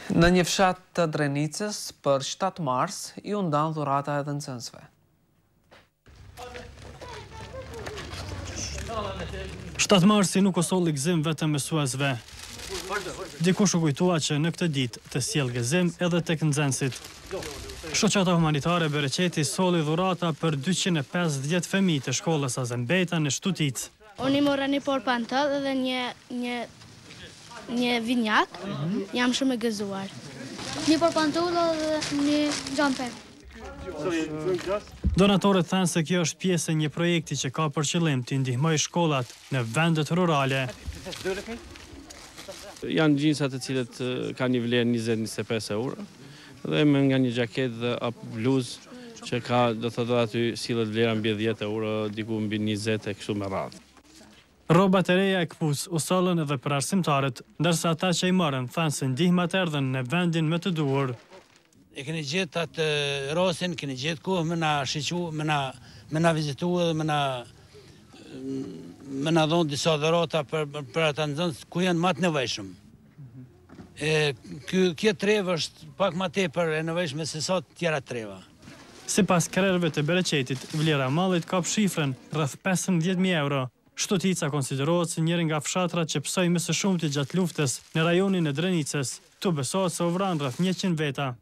Në një fshat të Drenicës, për 7 mars, u ndan dhurata edhe nxënësve. 7 marsi nuk u solli gëzim vetëm mësuesve. Dikush u kujtua që në këtë ditë të sjell gëzim edhe tek nxënësit. Shoqata humanitare Bereqeti solli dhurata për 250 fëmijë të shkollës Azembejta në Shtuticë. Unë i mora një por pantall dhe një vinjak, jam shumë e gëzuar. Një por pantulla dhe një jumper. Donatorët thënë se kjo është pjesë e një projekti që ka për qëllim të ndihmojë shkollat në vendet rurale. Janë gjinsa të cilët kanë një vlerë 20-25 euro dhe me nga një xhaketë dhe apo bluzë që ka, do të thotë aty sillet vlera mbi 10 euro, diku mbi 20 e kështu me radhë. Rrobat e reja e KPUS u sollën edhe për arsimtarët, ndërsa ata që i morën thanë se ndihmat erdhën në vendin më të duhur. E keni gjetë atë rosin, keni gjetë kohë me na shiqu, me na vizitu dhe me na dhonë disa dhurata për ata nxënës ku janë më të nevojshëm. Kjo trevë është pak më tepër e nevojshme se sa të tjera treva. Sipas krerëve të Bereqetit, vlera e mallit kap shifrën rreth 15.000 euro. Shtutica konsiderohet si njëri nga fshatrat që psoi më së shumti gjatë luftës në rajonin e Drenicës. Tu besohet se u vran rreth 100 veta.